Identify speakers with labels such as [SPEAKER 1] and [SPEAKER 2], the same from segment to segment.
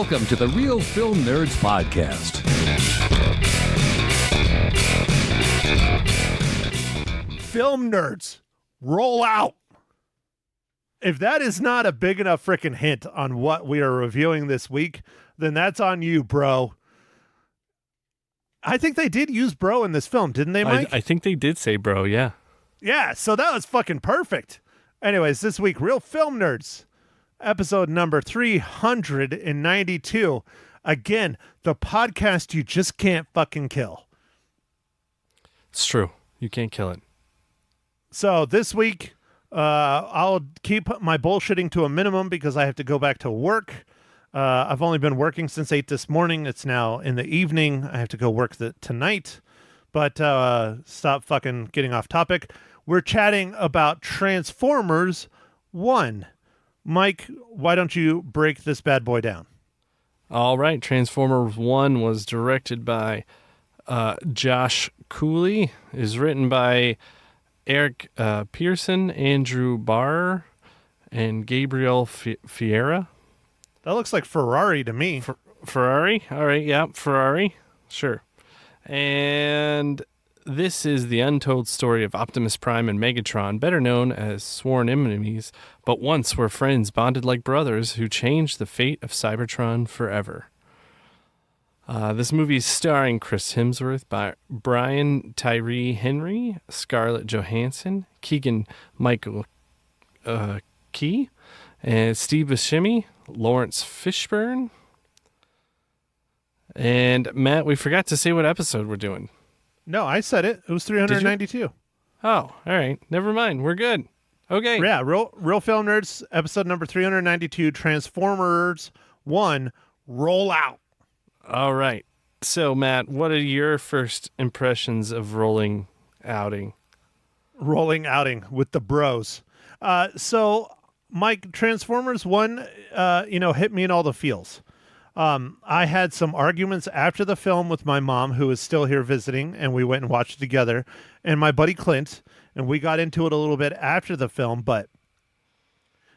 [SPEAKER 1] Welcome to the Real Film Nerds Podcast.
[SPEAKER 2] Film nerds, roll out. If that is not a big enough freaking hint on what we are reviewing this week, then that's on you, bro. I think they did use bro in this film, didn't they, Mike?
[SPEAKER 3] I think they did say bro, yeah.
[SPEAKER 2] Yeah, so that was fucking perfect. Anyways, this week, Real Film Nerds, episode number 392. Again, the podcast you just can't fucking kill.
[SPEAKER 3] It's true. You can't kill it.
[SPEAKER 2] So this week, I'll keep my bullshitting to a minimum because I have to go back to work. I've only been working since 8 this morning. It's now in the evening. I have to go work tonight. But stop fucking getting off topic. We're chatting about Transformers 1. Mike, why don't you break this bad boy down? All
[SPEAKER 3] right. Transformers 1 was directed by Josh Cooley. Is written by Eric Pearson, Andrew Barr, and Gabriel Fiera.
[SPEAKER 2] That looks like Ferrari to me.
[SPEAKER 3] Ferrari? All right, yeah, Ferrari. Sure. And this is the untold story of Optimus Prime and Megatron, better known as sworn enemies, but once were friends bonded like brothers who changed the fate of Cybertron forever. This movie is starring Chris Hemsworth, Brian Tyree Henry, Scarlett Johansson, Keegan-Michael Key, and Steve Buscemi, Lawrence Fishburne. And Matt, we forgot to say what episode we're doing.
[SPEAKER 2] No, I said it. It was 392.
[SPEAKER 3] Oh, all right. Never mind. We're good. Okay.
[SPEAKER 2] Yeah, Real Film Nerds, episode number 392, Transformers 1, roll out.
[SPEAKER 3] All right. So, Matt, what are your first impressions of rolling outing?
[SPEAKER 2] Rolling outing with the bros. So, Mike, Transformers 1, hit me in all the feels. I had some arguments after the film with my mom, who is still here visiting, and we went and watched it together, and my buddy Clint, and we got into it a little bit after the film, but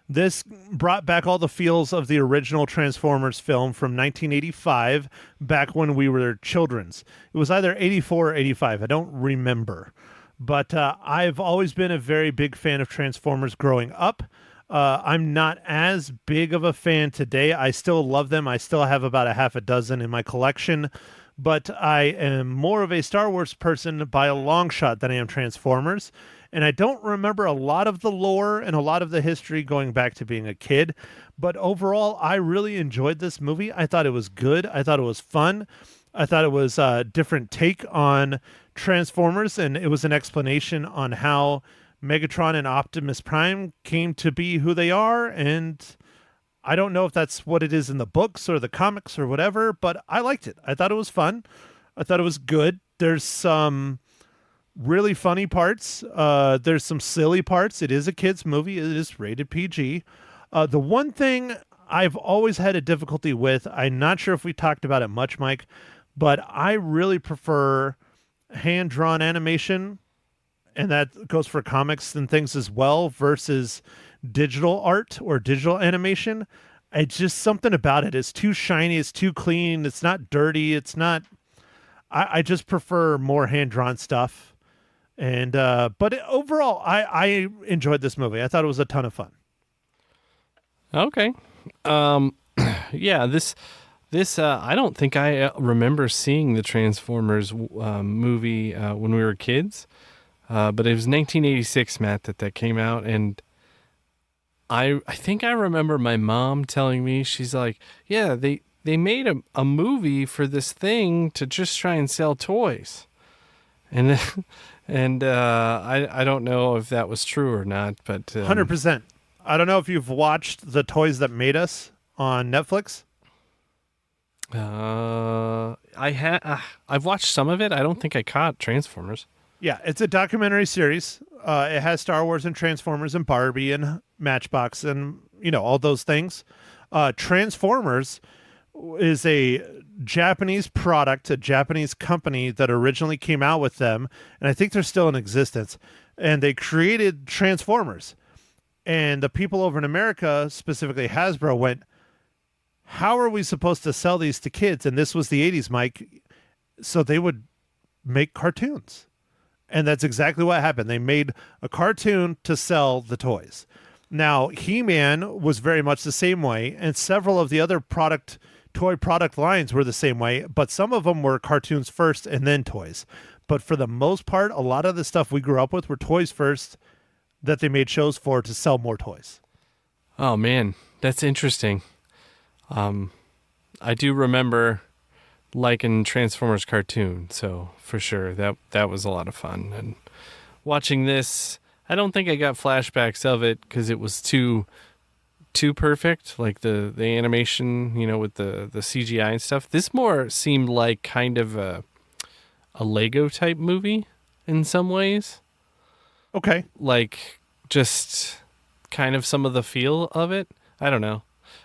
[SPEAKER 2] this brought back all the feels of the original Transformers film from 1985, back when we were children's. It was either 84 or 85. I don't remember. But I've always been a very big fan of Transformers growing up. I'm not as big of a fan today. I still love them. I still have about a half a dozen in my collection. But I am more of a Star Wars person by a long shot than I am Transformers. And I don't remember a lot of the lore and a lot of the history going back to being a kid. But overall, I really enjoyed this movie. I thought it was good. I thought it was fun. I thought it was a different take on Transformers. And it was an explanation on how Megatron and Optimus Prime came to be who they are. And I don't know if that's what it is in the books or the comics or whatever, but I liked it. I thought it was fun. I thought it was good. There's some really funny parts. There's some silly parts. It is a kid's movie. It is rated PG. The one thing I've always had a difficulty with, I'm not sure if we talked about it much, Mike, but I really prefer hand-drawn animation, and that goes for comics and things as well, versus digital art or digital animation. It's just something about it. It's too shiny. It's too clean. It's not dirty. It's not... I just prefer more hand-drawn stuff. And but overall, I enjoyed this movie. I thought it was a ton of fun.
[SPEAKER 3] Okay. Yeah, this I don't think I remember seeing the Transformers movie when we were kids. But it was 1986, Matt, that came out, and I think I remember my mom telling me, she's like, yeah, they made a movie for this thing to just try and sell toys. And I don't know if that was true or not, but
[SPEAKER 2] 100%. I don't know if you've watched The Toys That Made Us on Netflix.
[SPEAKER 3] I've watched some of it. I don't think I caught Transformers.
[SPEAKER 2] Yeah, it's a documentary series. It has Star Wars and Transformers and Barbie and Matchbox and, all those things. Transformers is a Japanese product, a Japanese company that originally came out with them, and I think they're still in existence. And they created Transformers. And the people over in America, specifically Hasbro, went, how are we supposed to sell these to kids? And this was the 80s, Mike. So they would make cartoons. And that's exactly what happened. They made a cartoon to sell the toys. Now, He-Man was very much the same way, and several of the other toy product lines were the same way, but some of them were cartoons first and then toys. But for the most part, a lot of the stuff we grew up with were toys first that they made shows for to sell more toys.
[SPEAKER 3] Oh, man, that's interesting. I do remember liking Transformers cartoon, so for sure that was a lot of fun. And watching this, I don't think I got flashbacks of it because it was too perfect, like the animation, with the CGI and stuff. This more seemed like kind of a Lego type movie in some ways.
[SPEAKER 2] Okay.
[SPEAKER 3] Like just kind of some of the feel of it. I don't know.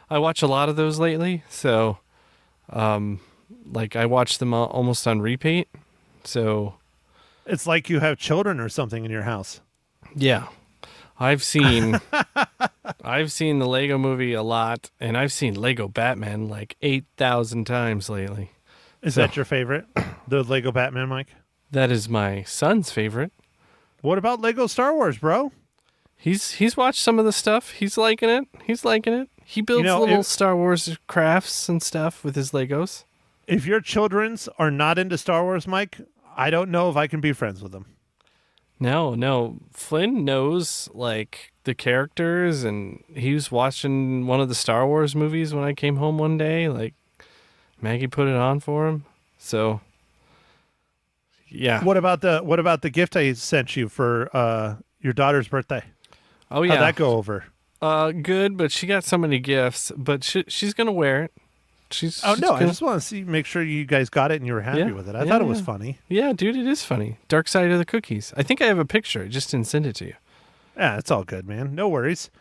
[SPEAKER 3] I watch a lot of those lately, so like I watch them almost on repeat. So
[SPEAKER 2] it's like you have children or something in your house.
[SPEAKER 3] Yeah. I've seen the Lego movie a lot, and I've seen Lego Batman like 8,000 times lately.
[SPEAKER 2] Is that your favorite? The Lego Batman, Mike?
[SPEAKER 3] That is my son's favorite.
[SPEAKER 2] What about Lego Star Wars, bro?
[SPEAKER 3] He's watched some of the stuff. He's liking it. He builds little Star Wars crafts and stuff with his Legos.
[SPEAKER 2] If your children's are not into Star Wars, Mike, I don't know if I can be friends with them.
[SPEAKER 3] No. Flynn knows like the characters, and he was watching one of the Star Wars movies when I came home one day. Like Maggie put it on for him. So yeah.
[SPEAKER 2] What about the gift I sent you for your daughter's birthday?
[SPEAKER 3] Oh yeah.
[SPEAKER 2] How'd that go over?
[SPEAKER 3] Good, but she got so many gifts, but she's gonna wear it.
[SPEAKER 2] I just want to make sure you guys got it and you were happy with it. I thought it was funny.
[SPEAKER 3] Yeah, dude, it is funny. Dark Side of the Cookies. I think I have a picture. I just didn't send it to you.
[SPEAKER 2] Yeah, it's all good, man. No worries.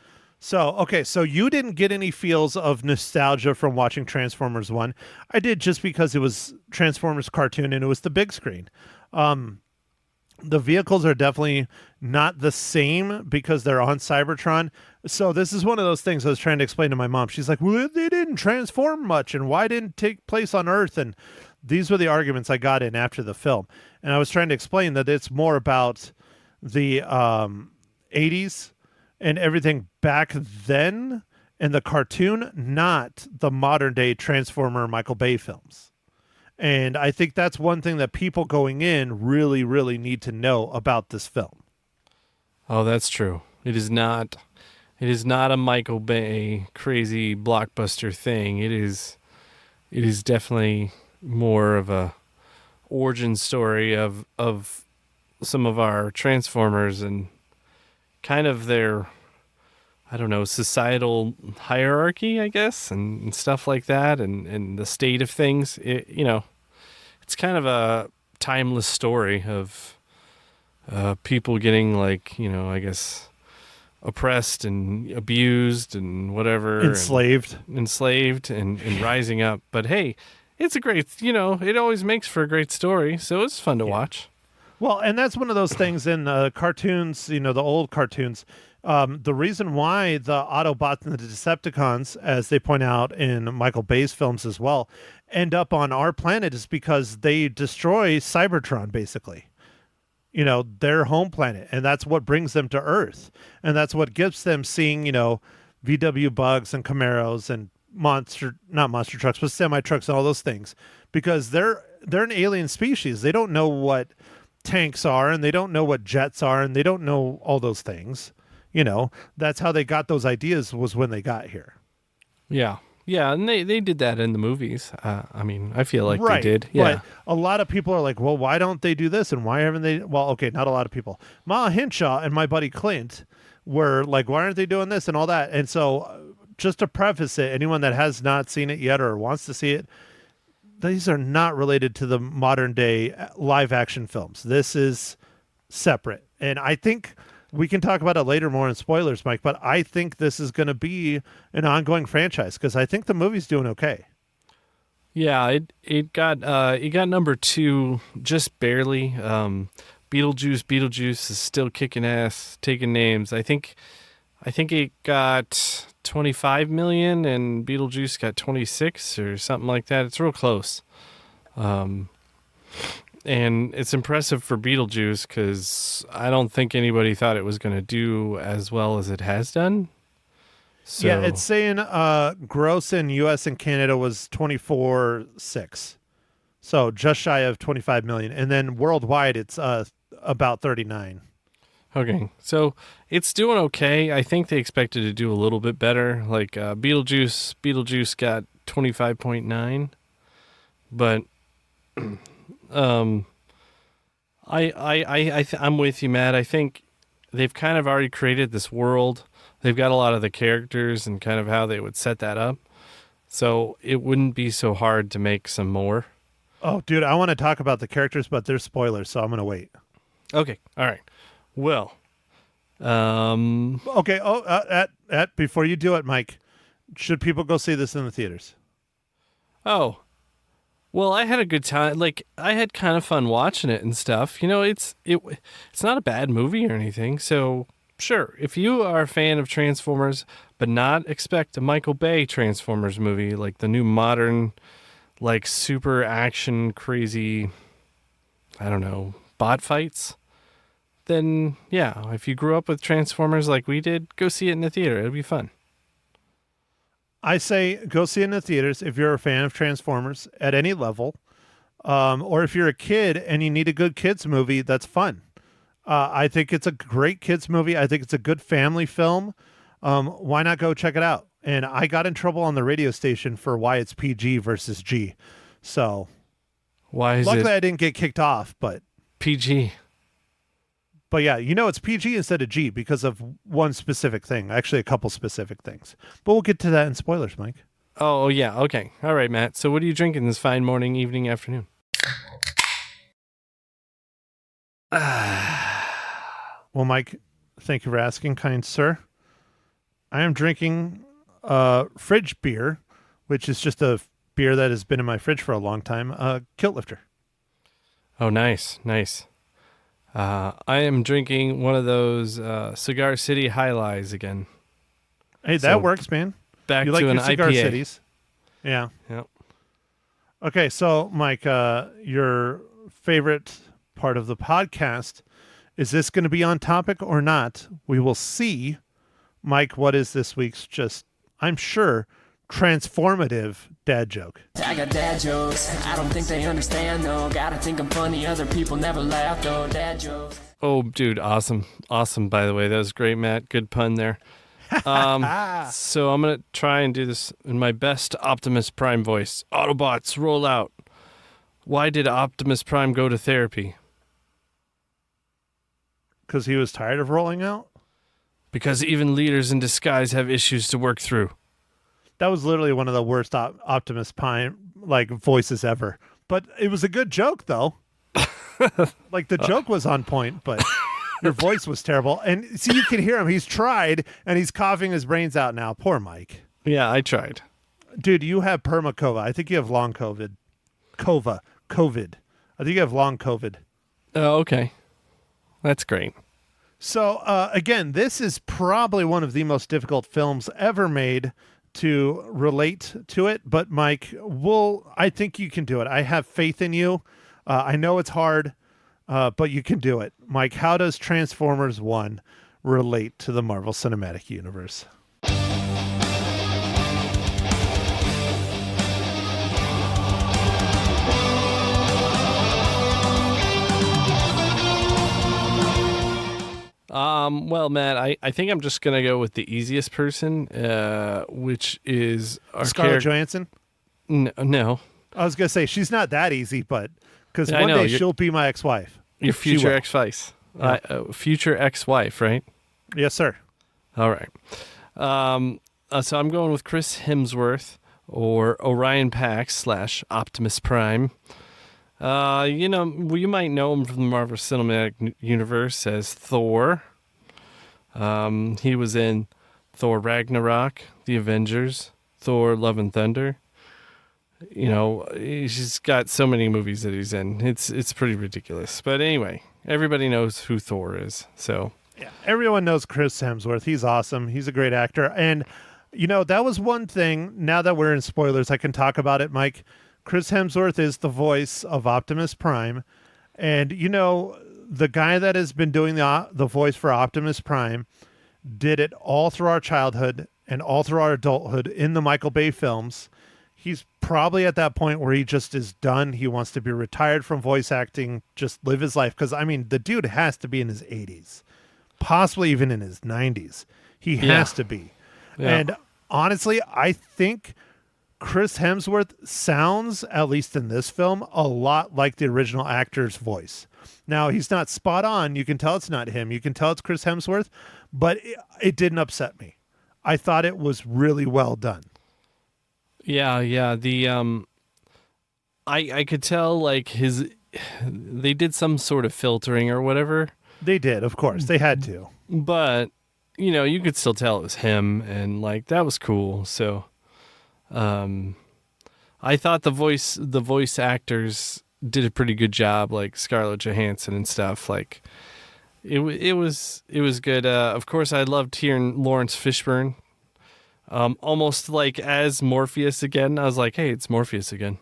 [SPEAKER 2] So you didn't get any feels of nostalgia from watching Transformers 1. I did, just because it was Transformers cartoon and it was the big screen. The vehicles are definitely not the same because they're on Cybertron. So this is one of those things I was trying to explain to my mom. She's like, well, they didn't transform much, and why didn't it take place on Earth? And these were the arguments I got in after the film. And I was trying to explain that it's more about the 80s and everything back then in the cartoon, not the modern day Transformer Michael Bay films. And I think that's one thing that people going in really, really need to know about this film.
[SPEAKER 3] Oh, that's true. It is not a Michael Bay crazy blockbuster thing. It is definitely more of a origin story of some of our Transformers and kind of their, I don't know, societal hierarchy, I guess, and stuff like that, and the state of things. It's kind of a timeless story of people getting, like, I guess, oppressed and abused and whatever.
[SPEAKER 2] Enslaved
[SPEAKER 3] and rising up. But hey, it's a great, it always makes for a great story, so it's fun to watch.
[SPEAKER 2] Well, and that's one of those things in cartoons, the old cartoons. The reason why the Autobots and the Decepticons, as they point out in Michael Bay's films as well, end up on our planet is because they destroy Cybertron, basically. Their home planet. And that's what brings them to Earth. And that's what gives them seeing, VW bugs and Camaros and not monster trucks, but semi-trucks and all those things. Because they're an alien species. They don't know what tanks are, and they don't know what jets are, and they don't know all those things. That's how they got those ideas, was when they got here.
[SPEAKER 3] Yeah, and they did that in the movies. I feel like
[SPEAKER 2] right.
[SPEAKER 3] They did. Yeah,
[SPEAKER 2] but a lot of people are like, well, why don't they do this, and why haven't they? Well, okay, not a lot of people. Ma Hinshaw and my buddy Clint were like, why aren't they doing this and all that? And so, just to preface it, anyone that has not seen it yet or wants to see it, these are not related to the modern day live action films. This is separate, and I think we can talk about it later more in spoilers, Mike, but I think this is going to be an ongoing franchise because I think the movie's doing okay.
[SPEAKER 3] Yeah, it got number 2 just barely. Beetlejuice is still kicking ass, taking names. I think I think it got 25 million and Beetlejuice got 26 or something like that. It's real close. And it's impressive for Beetlejuice because I don't think anybody thought it was going to do as well as it has done. So,
[SPEAKER 2] yeah, it's saying gross in U.S. and Canada was 24.6, so just shy of 25 million, and then worldwide it's about 39.
[SPEAKER 3] Okay, so it's doing okay. I think they expected to do a little bit better. Like Beetlejuice got 25.9, but I'm with you, Matt. I think they've kind of already created this world. They've got a lot of the characters and kind of how they would set that up. So it wouldn't be so hard to make some more.
[SPEAKER 2] Oh, dude, I want to talk about the characters, but there's spoilers, so I'm going to wait.
[SPEAKER 3] Okay. All right. Well,
[SPEAKER 2] okay. Oh, before you do it, Mike, should people go see this in the theaters?
[SPEAKER 3] Oh, well, I had a good time. Like, I had kind of fun watching it and stuff. You know, it's not a bad movie or anything. So, sure, if you are a fan of Transformers, but not expect a Michael Bay Transformers movie, like the new modern, like super action, crazy, I don't know, bot fights, then yeah, if you grew up with Transformers like we did, go see it in the theater. It'll be fun.
[SPEAKER 2] I say go see it in the theaters if you're a fan of Transformers at any level, or if you're a kid and you need a good kids movie that's fun. I think it's a great kids movie. I think it's a good family film. Why not go check it out? And I got in trouble on the radio station for why it's PG versus G. So
[SPEAKER 3] why is
[SPEAKER 2] luckily
[SPEAKER 3] it
[SPEAKER 2] I didn't get kicked off, but
[SPEAKER 3] PG?
[SPEAKER 2] But yeah, it's PG instead of G because of one specific thing. Actually, a couple specific things. But we'll get to that in spoilers, Mike.
[SPEAKER 3] Oh, yeah. Okay. All right, Matt. So what are you drinking this fine morning, evening, afternoon?
[SPEAKER 2] Well, Mike, thank you for asking, kind sir. I am drinking fridge beer, which is just a beer that has been in my fridge for a long time, Kilt Lifter.
[SPEAKER 3] Oh, nice. Nice. I am drinking one of those Cigar City High Lies again.
[SPEAKER 2] Hey, that works, man.
[SPEAKER 3] Back
[SPEAKER 2] you
[SPEAKER 3] to
[SPEAKER 2] like
[SPEAKER 3] an
[SPEAKER 2] your Cigar
[SPEAKER 3] IPA.
[SPEAKER 2] Cities. Yeah.
[SPEAKER 3] Yep.
[SPEAKER 2] Okay, so, Mike, your favorite part of the podcast, is this going to be on topic or not? We will see. Mike, what is this week's I'm sure, transformative dad joke?
[SPEAKER 4] I got dad jokes. I don't think they understand, though. Gotta think I'm funny. Other people never laugh, though. Dad jokes.
[SPEAKER 3] Oh, dude, awesome. Awesome, by the way. That was great, Matt. Good pun there. So I'm going to try and do this in my best Optimus Prime voice. Autobots, roll out. Why did Optimus Prime go to therapy?
[SPEAKER 2] Because he was tired of rolling out?
[SPEAKER 3] Because even leaders in disguise have issues to work through.
[SPEAKER 2] That was literally one of the worst Optimus Prime voices ever. But it was a good joke, though. The joke was on point, but your voice was terrible. And see, you can hear him. He's tried, and he's coughing his brains out now. Poor Mike.
[SPEAKER 3] Yeah, I tried.
[SPEAKER 2] Dude, you have perma-COVID. I think you have long COVID. COVID. I think you have long COVID.
[SPEAKER 3] Oh, okay. That's great.
[SPEAKER 2] So, again, this is probably one of the most difficult films ever made to relate to it. But, Mike, I think you can do it. I have faith in you. I know it's hard, but you can do it. Mike, how does Transformers 1 relate to the Marvel Cinematic Universe?
[SPEAKER 3] Well, Matt, I think I'm just going to go with the easiest person, which is our
[SPEAKER 2] Scarlett Johansson?
[SPEAKER 3] No.
[SPEAKER 2] I was going to say, she's not that easy, but because
[SPEAKER 3] I
[SPEAKER 2] one
[SPEAKER 3] know,
[SPEAKER 2] day she'll be my ex-wife.
[SPEAKER 3] Your
[SPEAKER 2] She
[SPEAKER 3] future
[SPEAKER 2] will.
[SPEAKER 3] ex-wife.
[SPEAKER 2] Yeah.
[SPEAKER 3] Future ex-wife, right?
[SPEAKER 2] Yes, sir.
[SPEAKER 3] All right. So I'm going with Chris Hemsworth or Orion Pax / Optimus Prime. You might know him from the Marvel Cinematic Universe as Thor. He was in Thor Ragnarok, The Avengers, Thor Love and Thunder. He's got so many movies that he's in. It's pretty ridiculous. But anyway, everybody knows who Thor is. So
[SPEAKER 2] Yeah, everyone knows Chris Hemsworth. He's awesome. He's a great actor. And, that was one thing. Now that we're in spoilers, I can talk about it, Mike. Chris Hemsworth is the voice of Optimus Prime. And, the guy that has been doing the voice for Optimus Prime did it all through our childhood and all through our adulthood in the Michael Bay films. He's probably at that point where he just is done. He wants to be retired from voice acting, just live his life. Because, the dude has to be in his 80s, possibly even in his 90s. He has to be. Yeah. And honestly, I think Chris Hemsworth sounds, at least in this film, a lot like the original actor's voice. Now, he's not spot on. You can tell it's not him. You can tell it's Chris Hemsworth, but it didn't upset me. I thought it was really well done.
[SPEAKER 3] Yeah. The I could tell like they did some sort of filtering or whatever.
[SPEAKER 2] They did, of course. They had to.
[SPEAKER 3] But you could still tell it was him, and like that was cool. So I thought the voice actors did a pretty good job, like Scarlett Johansson and stuff. Like it was good. Of course, I loved hearing Lawrence Fishburne, almost like as Morpheus again. I was like, hey, it's Morpheus again.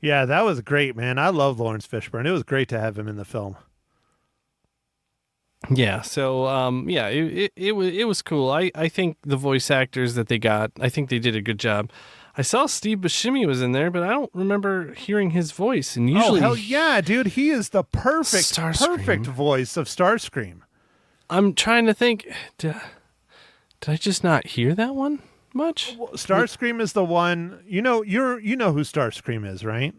[SPEAKER 2] Yeah, that was great, man. I love Lawrence Fishburne. It was great to have him in the film.
[SPEAKER 3] Yeah. So it was cool. I think the voice actors that they got, I think they did a good job. I saw Steve Buscemi was in there, but I don't remember hearing his voice. And usually,
[SPEAKER 2] hell yeah, dude, he is the perfect voice of Starscream.
[SPEAKER 3] I'm trying to think. Did I just not hear that one much?
[SPEAKER 2] Well, Starscream is the one. You know who Starscream is, right?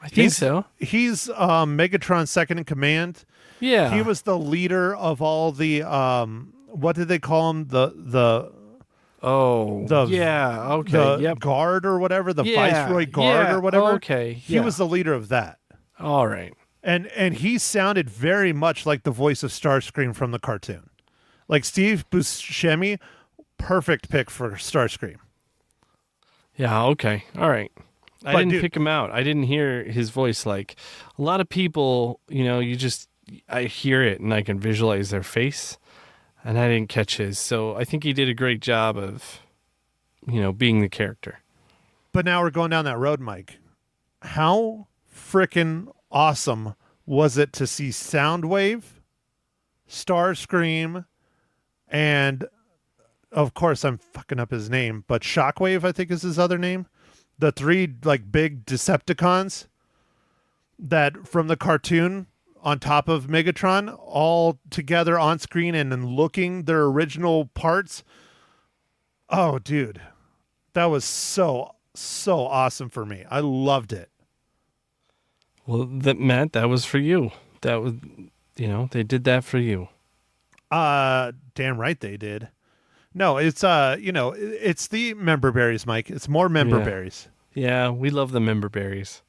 [SPEAKER 3] I think so.
[SPEAKER 2] He's Megatron's second in command.
[SPEAKER 3] Yeah,
[SPEAKER 2] he was the leader of all the what did they call him? The guard or whatever, the Viceroy Guard or whatever.
[SPEAKER 3] Okay.
[SPEAKER 2] He was the leader of that.
[SPEAKER 3] All right.
[SPEAKER 2] And he sounded very much like the voice of Starscream from the cartoon. Like Steve Buscemi, perfect pick for Starscream.
[SPEAKER 3] Yeah, okay. All right. I didn't pick him out. I didn't hear his voice. Like a lot of people, I hear it and I can visualize their face. And I didn't catch his. So I think he did a great job of, being the character.
[SPEAKER 2] But now we're going down that road, Mike. How frickin' awesome was it to see Soundwave, Starscream, and, of course, I'm fucking up his name, but Shockwave, I think is his other name. The three, big Decepticons that from the cartoon on top of Megatron, all together on screen and then looking their original parts. Oh, dude. That was so awesome for me. I loved it.
[SPEAKER 3] Well, Matt, that was for you. That was, they did that for you.
[SPEAKER 2] Damn right they did. No, it's, it's the member berries, Mike. It's more member berries.
[SPEAKER 3] Yeah, we love the member berries.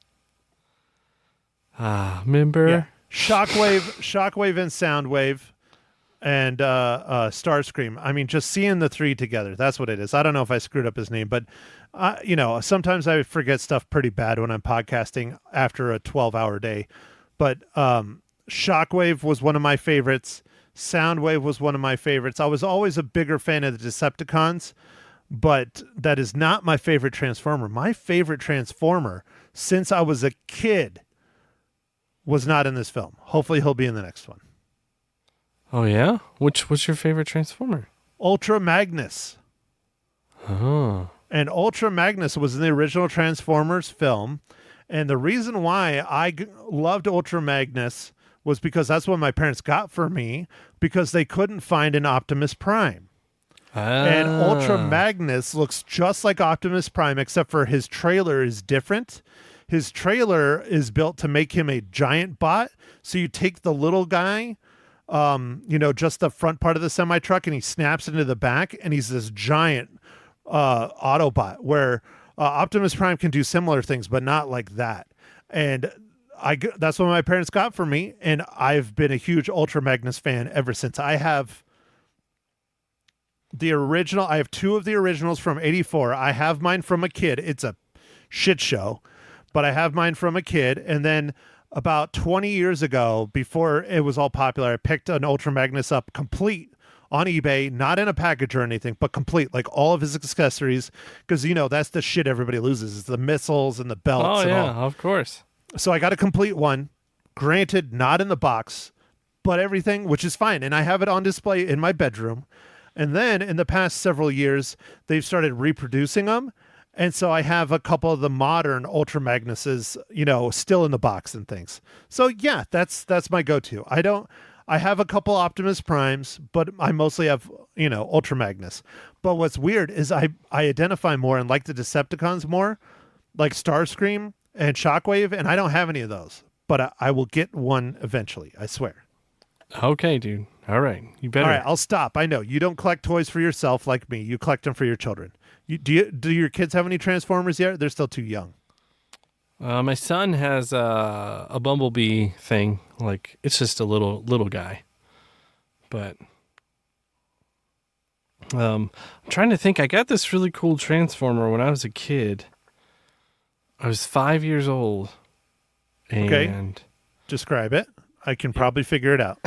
[SPEAKER 3] Member.
[SPEAKER 2] Yeah. Shockwave and Soundwave and Starscream. I mean, just seeing the three together, that's what it is. I don't know if I screwed up his name, but, sometimes I forget stuff pretty bad when I'm podcasting after a 12-hour day. But Shockwave was one of my favorites. Soundwave was one of my favorites. I was always a bigger fan of the Decepticons, but that is not my favorite Transformer. My favorite Transformer, since I was a kid, was not in this film. Hopefully he'll be in the next one.
[SPEAKER 3] Oh, yeah? What's your favorite Transformer?
[SPEAKER 2] Ultra Magnus.
[SPEAKER 3] Oh.
[SPEAKER 2] And Ultra Magnus was in the original Transformers film. And the reason why I loved Ultra Magnus was because that's what my parents got for me, because they couldn't find an Optimus Prime. And Ultra Magnus looks just like Optimus Prime, except for his trailer is different. His trailer is built to make him a giant bot. So you take the little guy, just the front part of the semi-truck, and he snaps into the back, and he's this giant Autobot, where Optimus Prime can do similar things, but not like that. And that's what my parents got for me, and I've been a huge Ultra Magnus fan ever since. I have the original. I have two of the originals from '84. I have mine from a kid. It's a shit show. But I have mine from a kid, and then about 20 years ago, before it was all popular, I picked an Ultra Magnus up complete on eBay, not in a package or anything, but complete, like all of his accessories, because, you know, that's the shit everybody loses, is the missiles and the belts.
[SPEAKER 3] Oh,
[SPEAKER 2] and
[SPEAKER 3] yeah,
[SPEAKER 2] all.
[SPEAKER 3] of course.
[SPEAKER 2] So I got a complete one, granted, not in the box, but everything, which is fine. And I have it on display in my bedroom. And then in the past several years, they've started reproducing them. And so I have a couple of the modern Ultra Magnuses, you know, still in the box and things. So yeah, that's my go-to. I have a couple Optimus Primes, but I mostly have, you know, Ultra Magnus. But what's weird is I identify more and like the Decepticons more, like Starscream and Shockwave, and I don't have any of those. But I will get one eventually, I swear.
[SPEAKER 3] Okay, dude. All right. You better.
[SPEAKER 2] All right, I'll stop. I know you don't collect toys for yourself like me. You collect them for your children. Do your kids have any Transformers yet? They're still too young.
[SPEAKER 3] My son has a Bumblebee thing. Like, it's just a little guy. But I'm trying to think. I got this really cool Transformer when I was a kid. I was 5 years old. And
[SPEAKER 2] Okay. Describe it. I can probably figure it out.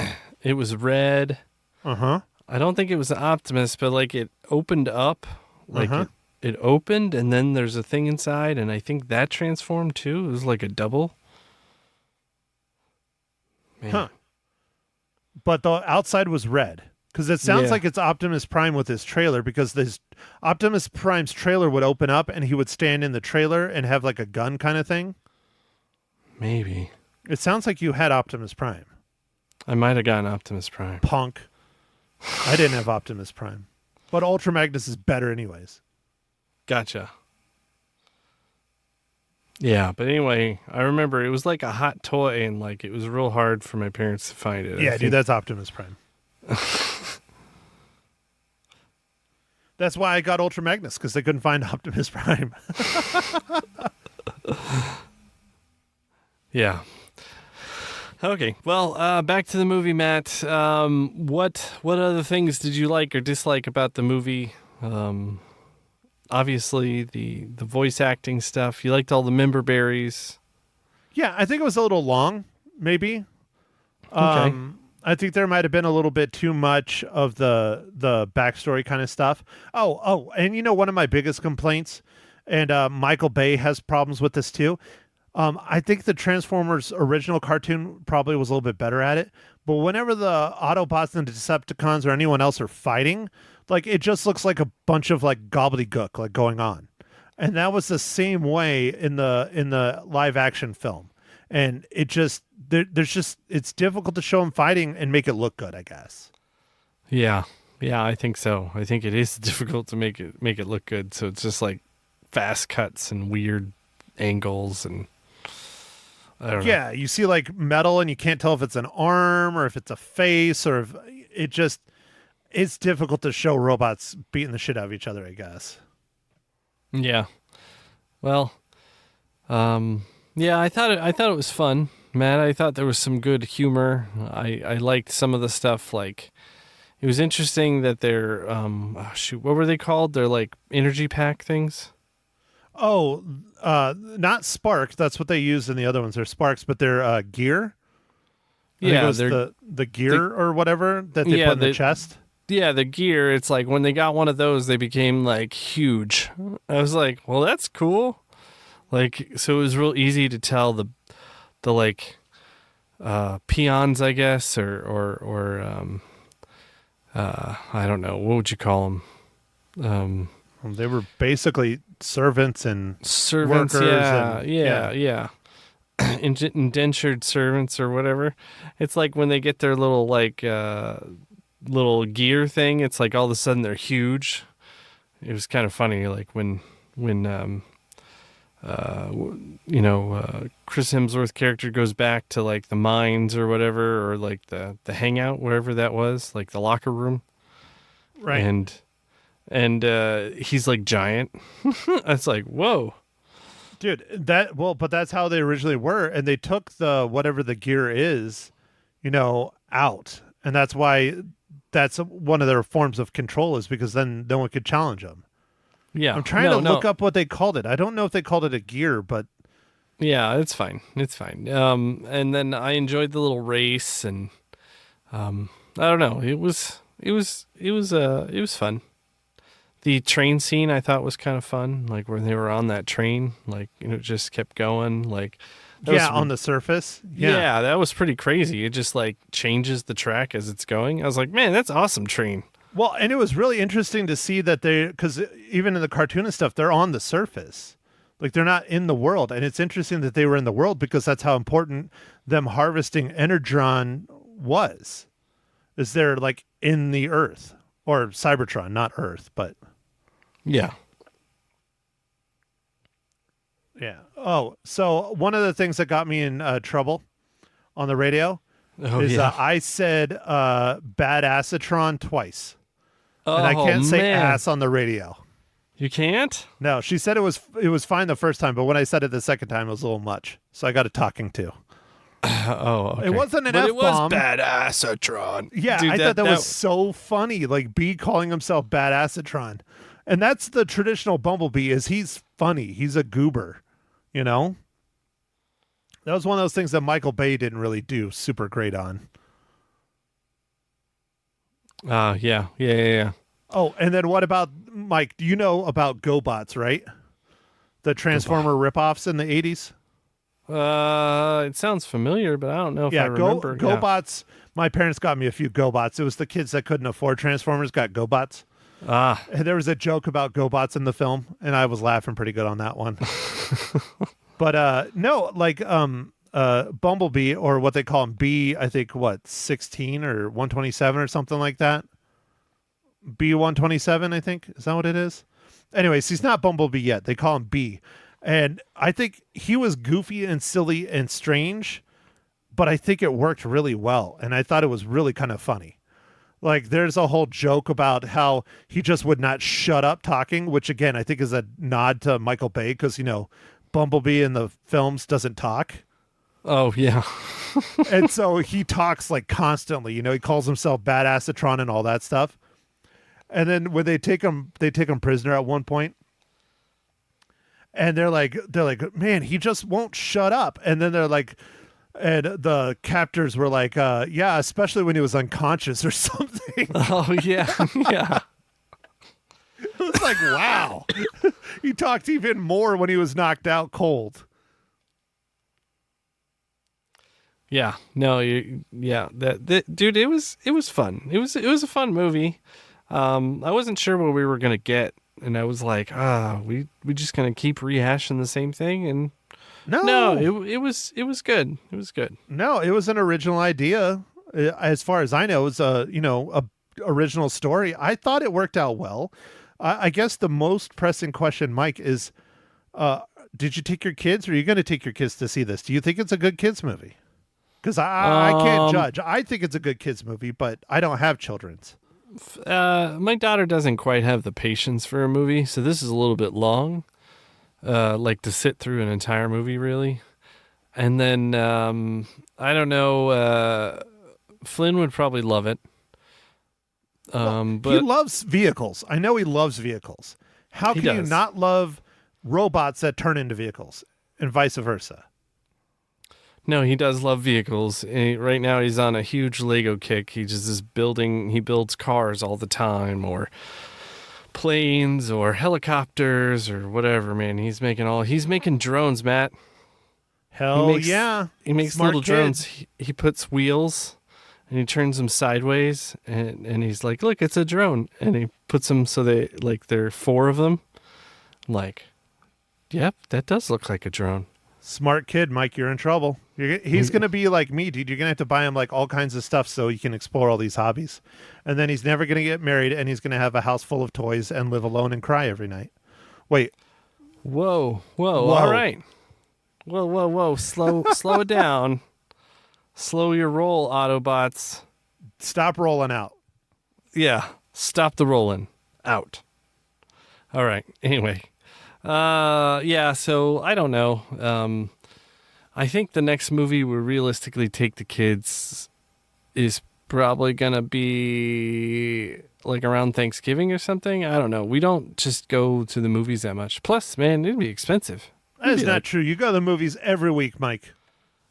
[SPEAKER 3] It was red.
[SPEAKER 2] Uh-huh.
[SPEAKER 3] I don't think it was Optimus, but like it opened up. Like
[SPEAKER 2] Uh-huh.
[SPEAKER 3] it opened, and then there's a thing inside, and I think that transformed too. It was like a double. Man.
[SPEAKER 2] Huh. But the outside was red. Because it sounds
[SPEAKER 3] Yeah.
[SPEAKER 2] like it's Optimus Prime with his trailer, because this Optimus Prime's trailer would open up and he would stand in the trailer and have like a gun kind of thing.
[SPEAKER 3] Maybe.
[SPEAKER 2] It sounds like you had Optimus Prime.
[SPEAKER 3] I might have gotten Optimus Prime.
[SPEAKER 2] Punk. I didn't have Optimus Prime. But Ultra Magnus is better anyways.
[SPEAKER 3] Gotcha. Yeah, but anyway, I remember it was like a hot toy, and like it was real hard for my parents to find it.
[SPEAKER 2] Yeah, dude, that's Optimus Prime. That's why I got Ultra Magnus, because they couldn't find Optimus Prime.
[SPEAKER 3] Yeah. Okay. Well, back to the movie, Matt. What other things did you like or dislike about the movie? Obviously, the voice acting stuff. You liked all the memberberries.
[SPEAKER 2] Yeah, I think it was a little long, maybe.
[SPEAKER 3] Okay.
[SPEAKER 2] I think there might have been a little bit too much of the backstory kind of stuff. Oh, and you know, one of my biggest complaints, and Michael Bay has problems with this too. I think the Transformers original cartoon probably was a little bit better at it. But whenever the Autobots and the Decepticons or anyone else are fighting, like it just looks like a bunch of like gobbledygook like going on. And that was the same way in the live action film. And it just it's difficult to show them fighting and make it look good, I guess.
[SPEAKER 3] Yeah, I think so. I think it is difficult to make it look good. So it's just like fast cuts and weird angles, and I don't know.
[SPEAKER 2] Yeah, you see like metal and you can't tell if it's an arm or if it's a face, or if it's difficult to show robots beating the shit out of each other, I guess.
[SPEAKER 3] Yeah. Well, yeah, I thought it was fun, Matt. I thought there was some good humor. I liked some of the stuff. Like, it was interesting that they're what were they called? They're like energy pack things.
[SPEAKER 2] Oh, not spark. That's what they use in the other ones. They're sparks, but they're gear. I think it was the gear or whatever that they put in the chest.
[SPEAKER 3] Yeah, the gear. It's like when they got one of those, they became like huge. I was like, well, that's cool. Like, so it was real easy to tell the like peons, I guess, or I don't know, what would you call them?
[SPEAKER 2] They were basically servants and
[SPEAKER 3] Servants,
[SPEAKER 2] workers.
[SPEAKER 3] yeah. Indentured servants or whatever. It's like when they get their little like little gear thing, it's like all of a sudden they're huge. It was kind of funny, like when Chris Hemsworth character goes back to like the mines or whatever, or like the hangout, wherever that was, like the locker room,
[SPEAKER 2] Right.
[SPEAKER 3] and he's like giant. It's like, whoa.
[SPEAKER 2] Dude, but that's how they originally were, and they took the whatever the gear is, out, and that's why that's one of their forms of control, is because then no one could challenge them.
[SPEAKER 3] Yeah,
[SPEAKER 2] I'm trying to look up what they called it. I don't know if they called it a gear, but
[SPEAKER 3] Yeah, it's fine. It's fine. And then I enjoyed the little race, and I don't know. It was fun. The train scene I thought was kind of fun, like where they were on that train, like it just kept going, like
[SPEAKER 2] On the surface.
[SPEAKER 3] Yeah, that was pretty crazy. It just like changes the track as it's going. I was like, man, that's awesome train.
[SPEAKER 2] Well, and it was really interesting to see that because even in the cartoon and stuff, they're on the surface. Like they're not in the world. And it's interesting that they were in the world because that's how important them harvesting Energon was. Is they're like in the Earth or Cybertron, not Earth, but.
[SPEAKER 3] Yeah.
[SPEAKER 2] Yeah. Oh, so one of the things that got me in trouble on the radio is I said badassatron twice. And I can't say ass on the radio.
[SPEAKER 3] You can't?
[SPEAKER 2] No, she said it was fine the first time, but when I said it the second time, it was a little much. So I got a talking to.
[SPEAKER 3] Okay.
[SPEAKER 2] It wasn't an
[SPEAKER 3] F-bomb.
[SPEAKER 2] It was
[SPEAKER 3] badassatron.
[SPEAKER 2] Yeah, dude, I thought that was so funny. Like B calling himself badassatron. And that's the traditional Bumblebee is he's funny. He's a goober, you know? That was one of those things that Michael Bay didn't really do super great on.
[SPEAKER 3] Yeah.
[SPEAKER 2] Oh, and then what about, Mike, do you know about GoBots, right? The Transformer ripoffs in the 80s?
[SPEAKER 3] It sounds familiar, but I don't know if I remember.
[SPEAKER 2] GoBots, my parents got me a few GoBots. It was the kids that couldn't afford Transformers got GoBots. And there was a joke about GoBots in the film, and I was laughing pretty good on that one. But no, like Bumblebee, or what they call him, B, I think, 16 or 127 or something like that? B127, I think. Is that what it is? Anyways, he's not Bumblebee yet. They call him B. And I think he was goofy and silly and strange, but I think it worked really well. And I thought it was really kind of funny. Like, there's a whole joke about how he just would not shut up talking, which, again, I think is a nod to Michael Bay because, you know, Bumblebee in the films doesn't talk.
[SPEAKER 3] Oh, yeah.
[SPEAKER 2] And so he talks, like, constantly. You know, he calls himself Badassatron and all that stuff. And then when they take him prisoner at one point, and they're like, man, he just won't shut up. And then they're like, and the captors were like, yeah, especially when he was unconscious or something.
[SPEAKER 3] Oh, yeah. Yeah.
[SPEAKER 2] It was like, wow. He talked even more when he was knocked out cold.
[SPEAKER 3] Yeah. No, that dude, it was fun. It was a fun movie. I wasn't sure what we were going to get. And I was like, we just going to keep rehashing the same thing. And no, it was good. It was good.
[SPEAKER 2] No, it was an original idea. As far as I know, it was a original story. I thought it worked out well. I guess the most pressing question, Mike, is, did you take your kids, or are you going to take your kids to see this? Do you think it's a good kids movie? Because I can't judge. I think it's a good kids movie, but I don't have children's.
[SPEAKER 3] My daughter doesn't quite have the patience for a movie, so this is a little bit long, like to sit through an entire movie, really. And then, I don't know, Flynn would probably love it. But
[SPEAKER 2] he loves vehicles. I know he loves vehicles. How can you not love robots that turn into vehicles and vice versa?
[SPEAKER 3] No, he does love vehicles. Right now he's on a huge Lego kick. He just is he builds cars all the time, or planes or helicopters or whatever, man. He's making drones, Matt.
[SPEAKER 2] Yeah.
[SPEAKER 3] He makes
[SPEAKER 2] Smart
[SPEAKER 3] little
[SPEAKER 2] kid.
[SPEAKER 3] drones. He puts wheels and he turns them sideways, and he's like, look, it's a drone. And he puts them so there are 4 of them. I'm like, yep, that does look like a drone.
[SPEAKER 2] Smart kid, Mike, you're in trouble. He's going to be like me, dude. You're going to have to buy him like all kinds of stuff so he can explore all these hobbies. And then he's never going to get married, and he's going to have a house full of toys and live alone and cry every night. Wait.
[SPEAKER 3] Whoa. All right. Whoa. Slow it down. Slow your roll, Autobots.
[SPEAKER 2] Stop rolling out.
[SPEAKER 3] Yeah. Stop the rolling. Out. All right. Anyway. Yeah, so I don't know. I think the next movie we realistically take the kids is probably gonna be like around Thanksgiving or something. I don't know. We don't just go to the movies that much. Plus, man, it'd be expensive.
[SPEAKER 2] That is not true. You go to the movies every week, Mike.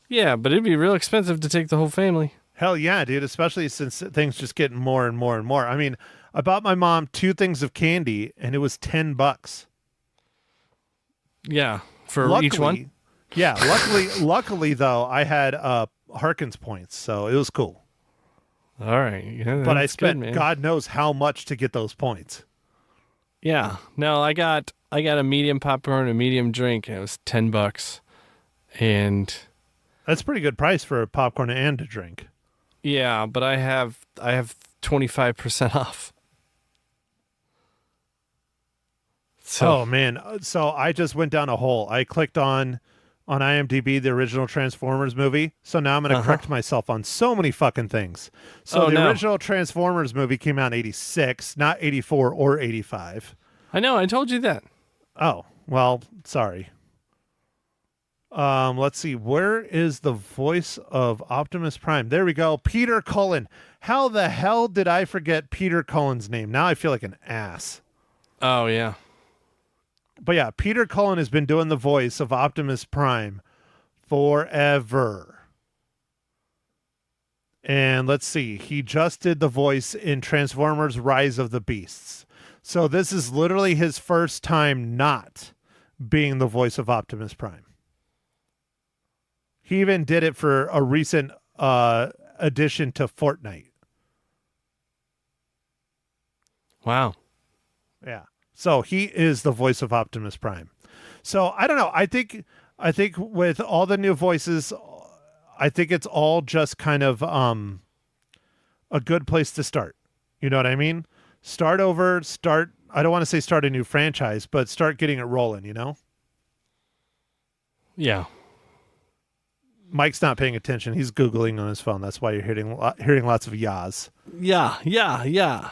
[SPEAKER 3] Yeah, but it'd be real expensive to take the whole family.
[SPEAKER 2] Hell yeah, dude, especially since things just getting more and more and more. I mean, I bought my mom 2 things of candy, and it was $10.
[SPEAKER 3] Yeah, for each one?
[SPEAKER 2] Yeah, luckily, though, I had Harkins points, so it was cool.
[SPEAKER 3] All right. Yeah,
[SPEAKER 2] but I spent God knows how much to get those points.
[SPEAKER 3] Yeah. No, I got a medium popcorn, a medium drink, and it was $10. And
[SPEAKER 2] that's a pretty good price for a popcorn and a drink.
[SPEAKER 3] Yeah, but I have 25% off. So,
[SPEAKER 2] oh man, so I just went down a hole. I clicked on IMDb the original Transformers movie. So now I'm going to correct myself on so many fucking things. So original Transformers movie came out in 86, not 84 or 85.
[SPEAKER 3] I know, I told you that.
[SPEAKER 2] Oh, well, sorry. Let's see. Where is the voice of Optimus Prime? There we go. Peter Cullen. How the hell did I forget Peter Cullen's name? Now I feel like an ass.
[SPEAKER 3] Oh, yeah.
[SPEAKER 2] But yeah, Peter Cullen has been doing the voice of Optimus Prime forever. And let's see. He just did the voice in Transformers Rise of the Beasts. So this is literally his first time not being the voice of Optimus Prime. He even did it for a recent addition to Fortnite.
[SPEAKER 3] Wow.
[SPEAKER 2] Yeah. So he is the voice of Optimus Prime. So I don't know. I think with all the new voices, I think it's all just kind of a good place to start. You know what I mean? Start over, I don't want to say start a new franchise, but start getting it rolling, you know?
[SPEAKER 3] Yeah.
[SPEAKER 2] Mike's not paying attention. He's Googling on his phone. That's why you're hearing lots of ya's.
[SPEAKER 3] Yeah.
[SPEAKER 2] Yeah.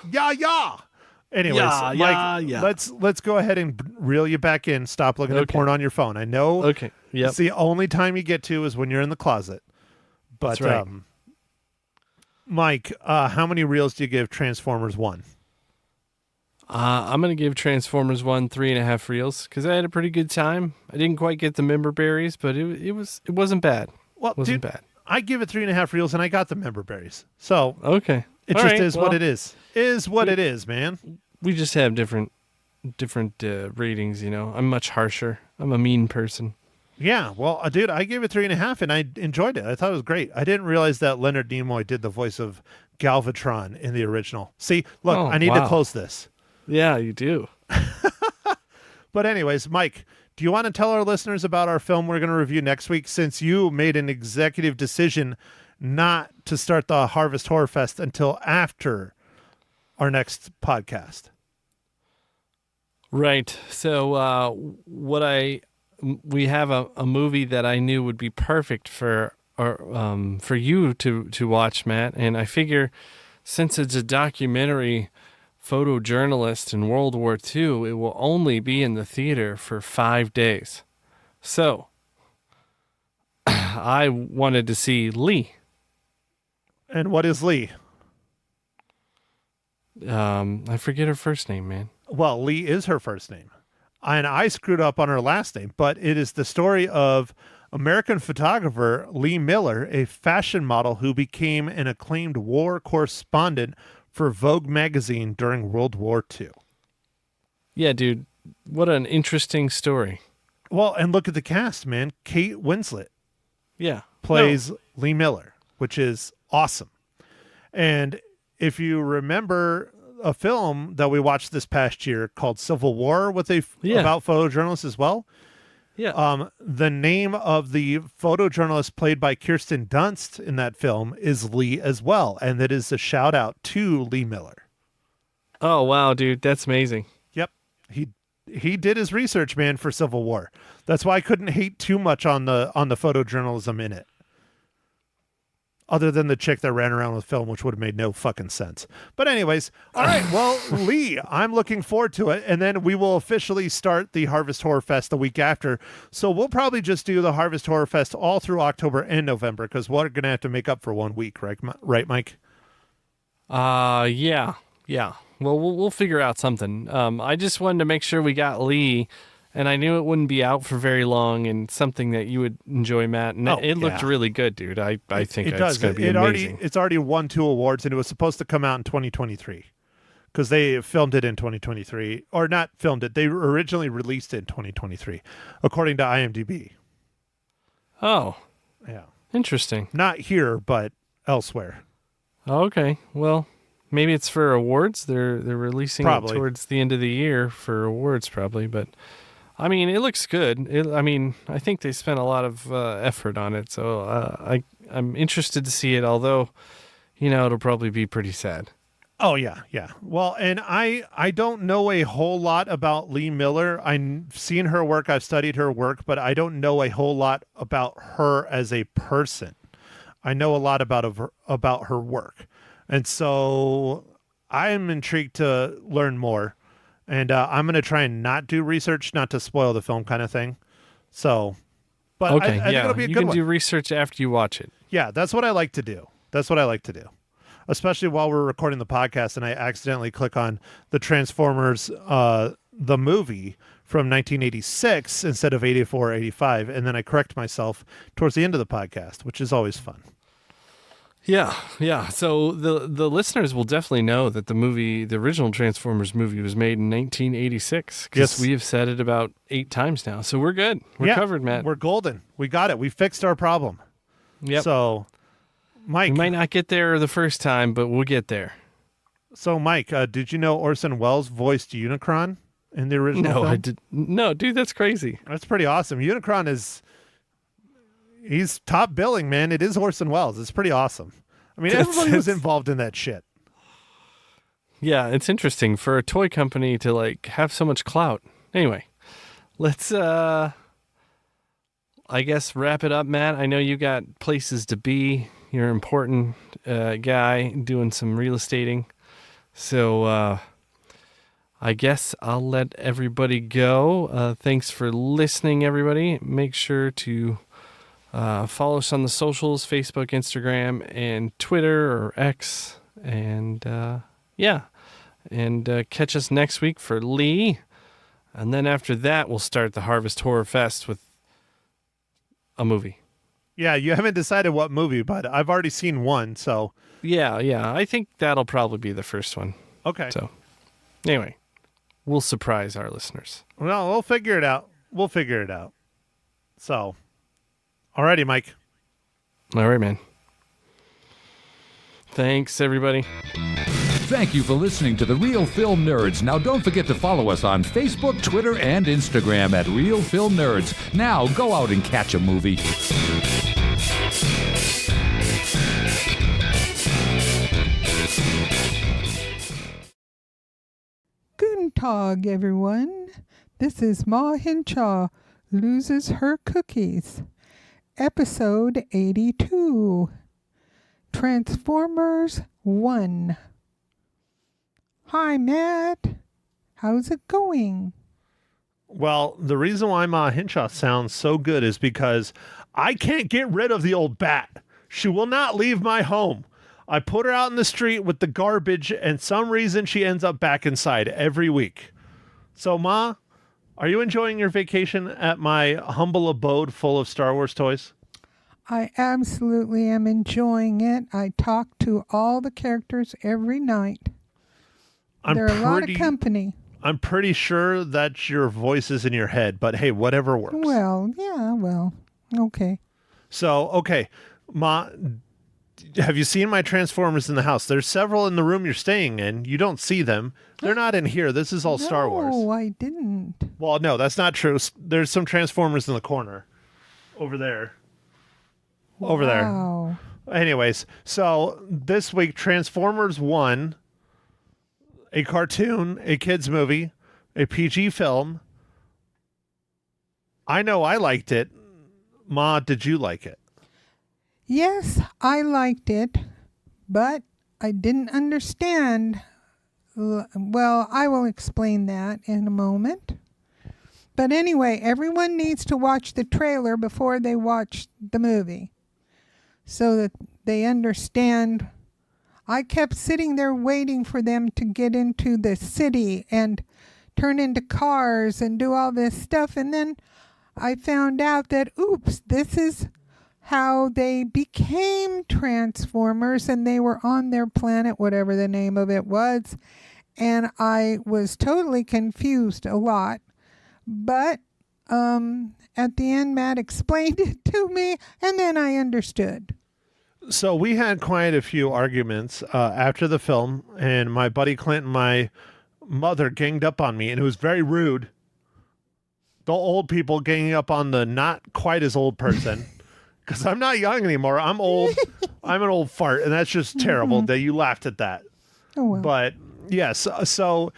[SPEAKER 2] Anyways, Mike, let's go ahead and reel you back in. Stop looking at porn on your phone. I know it's the only time you get to is when you're in the closet. But,
[SPEAKER 3] that's right.
[SPEAKER 2] Mike, how many reels do you give Transformers 1?
[SPEAKER 3] I'm going to give Transformers 1 3.5 reels because I had a pretty good time. I didn't quite get the member berries, but it wasn't bad.
[SPEAKER 2] Well,
[SPEAKER 3] it wasn't bad.
[SPEAKER 2] I give it 3.5 reels and I got the member berries. So
[SPEAKER 3] okay.
[SPEAKER 2] It just is what it is. Is what it is, man.
[SPEAKER 3] We just have different ratings, you know. I'm much harsher. I'm a mean person.
[SPEAKER 2] Yeah, well, dude, I gave it 3.5 and I enjoyed it. I thought it was great. I didn't realize that Leonard Nimoy did the voice of Galvatron in the original. See, look, I need to close this.
[SPEAKER 3] Yeah, you do.
[SPEAKER 2] But anyways, Mike, do you want to tell our listeners about our film we're going to review next week, since you made an executive decision not to start the Harvest Horror Fest until after our next podcast?
[SPEAKER 3] Right. So we have a movie that I knew would be perfect for you to watch, Matt, and I figure since it's a documentary photojournalist in World War II, it will only be in the theater for 5 days. So I wanted to see Lee.
[SPEAKER 2] And what is Lee?
[SPEAKER 3] I forget her first name, man.
[SPEAKER 2] Well, Lee is her first name. And I screwed up on her last name, but it is the story of American photographer Lee Miller, a fashion model who became an acclaimed war correspondent for Vogue magazine during World War II.
[SPEAKER 3] Yeah, dude. What an interesting story.
[SPEAKER 2] Well, and look at the cast, man. Kate Winslet
[SPEAKER 3] plays
[SPEAKER 2] Lee Miller, which is awesome. And if you remember a film that we watched this past year called Civil War about photojournalists as well.
[SPEAKER 3] Yeah.
[SPEAKER 2] The name of the photojournalist played by Kirsten Dunst in that film is Lee as well. And that is a shout out to Lee Miller.
[SPEAKER 3] Oh, wow, dude. That's amazing.
[SPEAKER 2] Yep. He did his research, man, for Civil War. That's why I couldn't hate too much on the photojournalism in it. Other than the chick that ran around with film, which would have made no fucking sense. But anyways, all right, well, Lee, I'm looking forward to it. And then we will officially start the Harvest Horror Fest the week after. So we'll probably just do the Harvest Horror Fest all through October and November, because we're going to have to make up for 1 week, right, Mike?
[SPEAKER 3] Yeah. Well, we'll figure out something. I just wanted to make sure we got Lee And I knew it wouldn't be out for very long, and something that you would enjoy, Matt. And it looked really good, dude. I think it's going to be amazing.
[SPEAKER 2] It's already won 2 awards, and it was supposed to come out in 2023 because they filmed it in 2023. Or not filmed it. They originally released it in 2023, according to IMDb.
[SPEAKER 3] Oh.
[SPEAKER 2] Yeah.
[SPEAKER 3] Interesting.
[SPEAKER 2] Not here, but elsewhere.
[SPEAKER 3] Okay. Well, maybe it's for awards. They're releasing it towards the end of the year for awards, probably, but... I mean, it looks good. I think they spent a lot of effort on it, so I'm interested to see it, although, it'll probably be pretty sad.
[SPEAKER 2] Oh, yeah. Well, and I don't know a whole lot about Lee Miller. I've seen her work. I've studied her work, but I don't know a whole lot about her as a person. I know a lot about her work. And so I am intrigued to learn more. And I'm going to try and not do research, not to spoil the film kind of thing. So, but
[SPEAKER 3] okay,
[SPEAKER 2] I think it'll be a good one.
[SPEAKER 3] You can do research after you watch it.
[SPEAKER 2] Yeah, that's what I like to do. Especially while we're recording the podcast and I accidentally click on the Transformers, the movie from 1986 instead of 84 or 85. And then I correct myself towards the end of the podcast, which is always fun.
[SPEAKER 3] Yeah. So the listeners will definitely know that the original Transformers movie was made in 1986 because we have said it about 8 times now. So we're good. We're covered, Matt.
[SPEAKER 2] We're golden. We got it. We fixed our problem.
[SPEAKER 3] Yep.
[SPEAKER 2] So, Mike.
[SPEAKER 3] We might not get there the first time, but we'll get there.
[SPEAKER 2] So, Mike, did you know Orson Welles voiced Unicron in the original film?
[SPEAKER 3] No, I did. No, dude, that's crazy.
[SPEAKER 2] That's pretty awesome. Unicron he's top billing, man. It is Orson Welles. It's pretty awesome. I mean, everybody was involved in that shit.
[SPEAKER 3] Yeah, it's interesting for a toy company to have so much clout. Anyway, let's I guess wrap it up, Matt. I know you got places to be. You're an important guy doing some real estating. So I guess I'll let everybody go. Thanks for listening, everybody. Make sure to follow us on the socials, Facebook, Instagram, and Twitter or X. And catch us next week for Lee. And then after that, we'll start the Harvest Horror Fest with a movie.
[SPEAKER 2] Yeah, you haven't decided what movie, but I've already seen one, so...
[SPEAKER 3] Yeah, I think that'll probably be the first one.
[SPEAKER 2] Okay.
[SPEAKER 3] So, anyway, we'll surprise our listeners.
[SPEAKER 2] Well, we'll figure it out. So... Alrighty, Mike.
[SPEAKER 3] All right, man. Thanks, everybody.
[SPEAKER 1] Thank you for listening to The Real Film Nerds. Now, don't forget to follow us on Facebook, Twitter, and Instagram at Real Film Nerds. Now, go out and catch a movie.
[SPEAKER 5] Guten Tag, everyone. This is Ma Hinshaw loses her cookies. Episode 82, Transformers 1. Hi, Matt. How's it going?
[SPEAKER 2] Well, the reason why Ma Hinshaw sounds so good is because I can't get rid of the old bat. She will not leave my home. I put her out in the street with the garbage, and some reason she ends up back inside every week. So, Ma, are you enjoying your vacation at my humble abode full of Star Wars toys?
[SPEAKER 5] I absolutely am enjoying it. I talk to all the characters every night. They're a lot of company.
[SPEAKER 2] I'm pretty sure that your voice is in your head, but hey, whatever works.
[SPEAKER 5] Well, okay.
[SPEAKER 2] So, okay, Ma, have you seen my Transformers in the house? There's several in the room you're staying in. You don't see them. They're not in here. This is all Star Wars.
[SPEAKER 5] No, I didn't.
[SPEAKER 2] Well, no, that's not true. There's some Transformers in the corner. Over there. Over
[SPEAKER 5] wow.
[SPEAKER 2] there. Anyways, so this week, Transformers 1, a cartoon, a kid's movie, a PG film. I know I liked it. Ma, did you like it?
[SPEAKER 5] Yes, I liked it, but I didn't understand. Well, I will explain that in a moment. But anyway, everyone needs to watch the trailer before they watch the movie so that they understand. I kept sitting there waiting for them to get into the city and turn into cars and do all this stuff. And then I found out that, oops, this is how they became Transformers, and they were on their planet, whatever the name of it was. And I was totally confused a lot. But at the end, Matt explained it to me, and then I understood.
[SPEAKER 2] So we had quite a few arguments after the film, and my buddy Clint and my mother ganged up on me, and it was very rude. The old people ganging up on the not quite as old person, because I'm not young anymore. I'm old. I'm an old fart, and that's just terrible that you laughed at that.
[SPEAKER 5] Oh, well.
[SPEAKER 2] But yes, so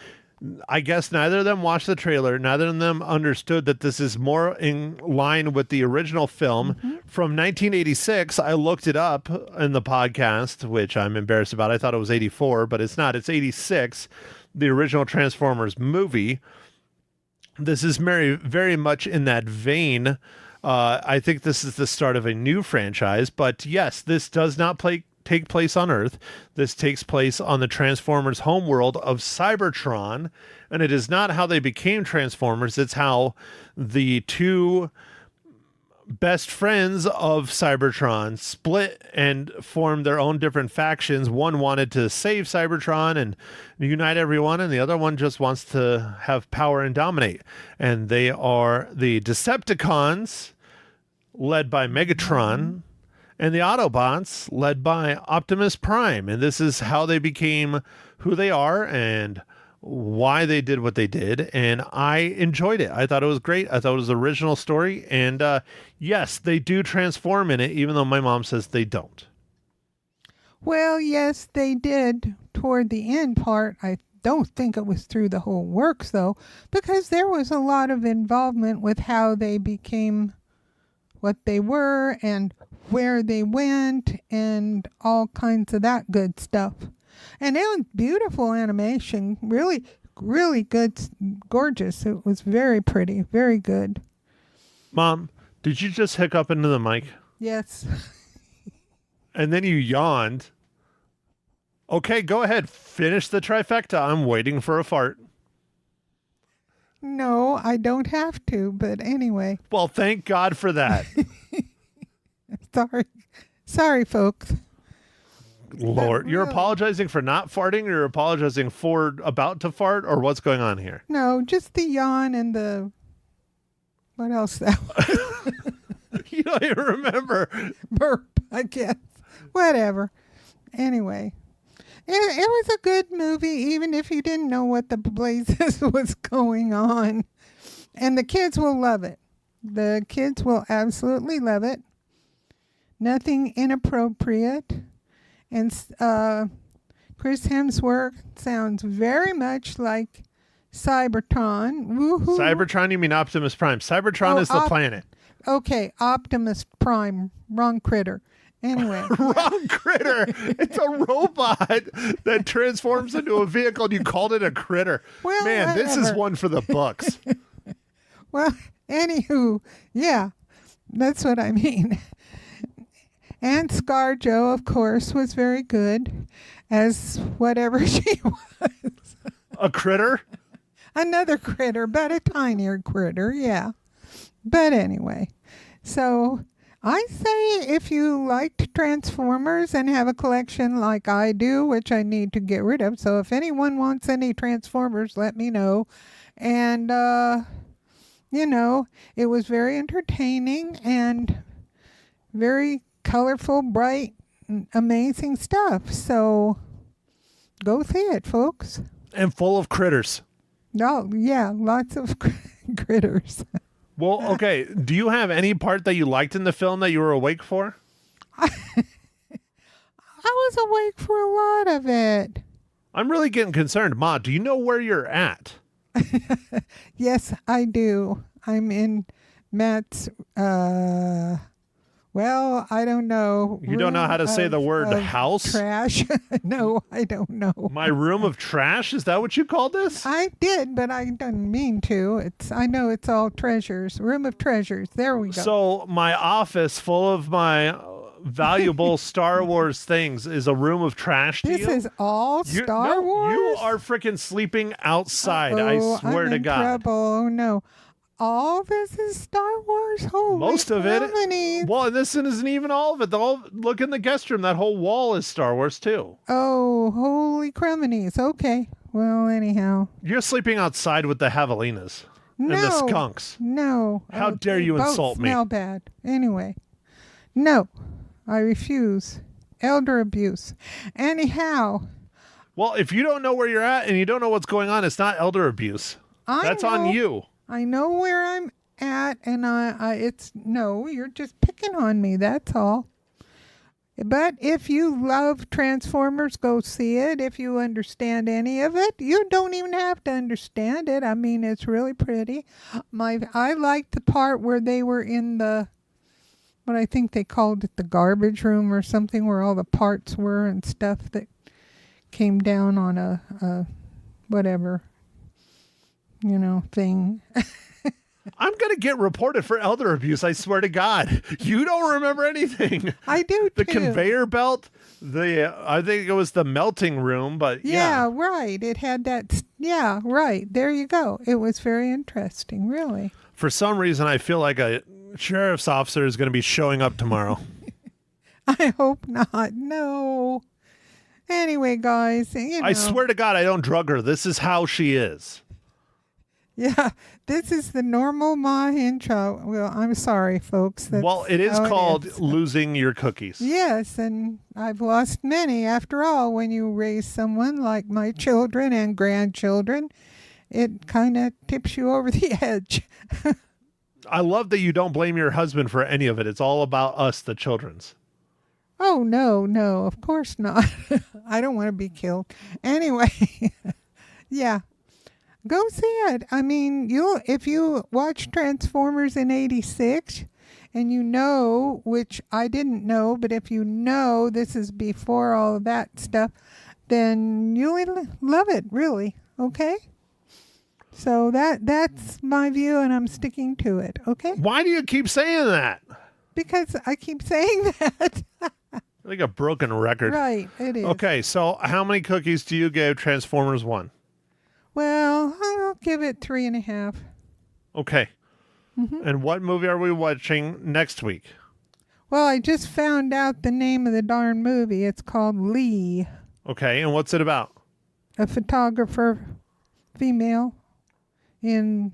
[SPEAKER 2] I guess neither of them watched the trailer. Neither of them understood that this is more in line with the original film from 1986. I looked it up in the podcast, which I'm embarrassed about. I thought it was 84, but it's not. It's 86, the original Transformers movie. This is very, very much in that vein. I think this is the start of a new franchise. But yes, this does not take place on Earth. This takes place on the Transformers homeworld of Cybertron, and it is not how they became Transformers. It's how the two best friends of Cybertron split and formed their own different factions. One wanted to save Cybertron and unite everyone, and the other one just wants to have power and dominate. And they are the Decepticons, led by Megatron, and the Autobots, led by Optimus Prime. And this is how they became who they are and why they did what they did. And I enjoyed it. I thought it was great. I thought it was an original story. And yes, they do transform in it, even though my mom says they don't.
[SPEAKER 5] Well, yes, they did toward the end part. I don't think it was through the whole works, though, because there was a lot of involvement with how they became what they were and where they went and all kinds of that good stuff. And it was beautiful animation, really, really good, gorgeous. It was very pretty, very good.
[SPEAKER 2] Mom, did you just hiccup into the mic?
[SPEAKER 5] Yes.
[SPEAKER 2] And then you yawned. Okay, go ahead. Finish the trifecta. I'm waiting for a fart.
[SPEAKER 5] No, I don't have to, but anyway.
[SPEAKER 2] Well, thank God for that.
[SPEAKER 5] Sorry, folks.
[SPEAKER 2] Lord, you're apologizing for not farting, or you're apologizing for about to fart, or what's going on here?
[SPEAKER 5] No, just the yawn and the... What else that was?
[SPEAKER 2] You don't even remember.
[SPEAKER 5] Burp, I guess. Whatever. Anyway. It was a good movie, even if you didn't know what the blazes was going on. And the kids will love it. The kids will absolutely love it. Nothing inappropriate. And Chris Hemsworth sounds very much like Cybertron. Woohoo.
[SPEAKER 2] Cybertron, you mean Optimus Prime. Cybertron is the planet.
[SPEAKER 5] Okay, Optimus Prime. Wrong critter. Anyway.
[SPEAKER 2] Wrong critter. It's a robot that transforms into a vehicle, and you called it a critter.
[SPEAKER 5] Well,
[SPEAKER 2] man,
[SPEAKER 5] whatever.
[SPEAKER 2] This is one for the books.
[SPEAKER 5] Well, anywho, yeah, that's what I mean. And ScarJo, of course, was very good as whatever she was.
[SPEAKER 2] A critter?
[SPEAKER 5] Another critter, but a tinier critter, yeah. But anyway, so I say if you liked Transformers and have a collection like I do, which I need to get rid of, so if anyone wants any Transformers, let me know. And, it was very entertaining and very colorful, bright, amazing stuff. So go see it, folks.
[SPEAKER 2] And full of critters.
[SPEAKER 5] Oh, yeah, lots of critters.
[SPEAKER 2] Well, okay. Do you have any part that you liked in the film that you were awake for?
[SPEAKER 5] I was awake for a lot of it.
[SPEAKER 2] I'm really getting concerned. Ma, do you know where you're at?
[SPEAKER 5] Yes, I do. I'm in Matt's, well, I don't know.
[SPEAKER 2] You don't know how to say the word house?
[SPEAKER 5] Trash? No, I don't know.
[SPEAKER 2] My room of trash? Is that what you called this?
[SPEAKER 5] I did, but I didn't mean to. I know it's all treasures. Room of treasures. There we go.
[SPEAKER 2] So my office full of my valuable Star Wars things is a room of trash to
[SPEAKER 5] This
[SPEAKER 2] you?
[SPEAKER 5] is all Star Wars?
[SPEAKER 2] You are freaking sleeping outside, I swear
[SPEAKER 5] I'm
[SPEAKER 2] to
[SPEAKER 5] in
[SPEAKER 2] God.
[SPEAKER 5] trouble. Oh, no. All this is Star Wars? Holy
[SPEAKER 2] Most of it.
[SPEAKER 5] criminy.
[SPEAKER 2] Well, and this isn't even all of it. Look in the guest room. That whole wall is Star Wars, too.
[SPEAKER 5] Oh, holy criminies. Okay. Well, anyhow.
[SPEAKER 2] You're sleeping outside with the javelinas
[SPEAKER 5] No.
[SPEAKER 2] and the skunks.
[SPEAKER 5] No.
[SPEAKER 2] How dare you
[SPEAKER 5] both
[SPEAKER 2] insult me?
[SPEAKER 5] Smell bad. Anyway. No. I refuse. Elder abuse. Anyhow.
[SPEAKER 2] Well, if you don't know where you're at and you don't know what's going on, it's not elder abuse. That's on you.
[SPEAKER 5] I know where I'm at, and you're just picking on me. That's all. But if you love Transformers, go see it. If you understand any of it, you don't even have to understand it. I mean, it's really pretty. I liked the part where they were in what I think they called it the garbage room or something, where all the parts were and stuff that came down on a whatever, thing.
[SPEAKER 2] I'm going to get reported for elder abuse, I swear to God. You don't remember anything.
[SPEAKER 5] I do,
[SPEAKER 2] The
[SPEAKER 5] too.
[SPEAKER 2] conveyor belt, I think it was the melting room, but
[SPEAKER 5] Yeah, right. It had that. Yeah, right. There you go. It was very interesting, really.
[SPEAKER 2] For some reason, I feel like a sheriff's officer is going to be showing up tomorrow.
[SPEAKER 5] I hope not. No. Anyway, guys,
[SPEAKER 2] I swear to God, I don't drug her. This is how she is.
[SPEAKER 5] Yeah, this is the normal Ma Hinshaw. Well, I'm sorry, folks.
[SPEAKER 2] Well, it is
[SPEAKER 5] how
[SPEAKER 2] called
[SPEAKER 5] is.
[SPEAKER 2] losing your cookies.
[SPEAKER 5] Yes, and I've lost many. After all, when you raise someone like my children and grandchildren, it kind of tips you over the edge.
[SPEAKER 2] I love that you don't blame your husband for any of it. It's all about us, the children's.
[SPEAKER 5] Oh, no, of course not. I don't want to be killed. Anyway, yeah. Go see it. I mean, if you watch Transformers in '86 and which I didn't know, but if this is before all of that stuff, then you'll love it, really. Okay? So that's my view, and I'm sticking to it. Okay?
[SPEAKER 2] Why do you keep saying that?
[SPEAKER 5] Because I keep saying that.
[SPEAKER 2] Like a broken record.
[SPEAKER 5] Right, it is.
[SPEAKER 2] Okay, so how many cookies do you give Transformers 1?
[SPEAKER 5] Well, I'll give it 3.5.
[SPEAKER 2] Okay.
[SPEAKER 5] Mm-hmm.
[SPEAKER 2] And what movie are we watching next week?
[SPEAKER 5] Well, I just found out the name of the darn movie. It's called Lee.
[SPEAKER 2] Okay, and what's it about?
[SPEAKER 5] A photographer, female, in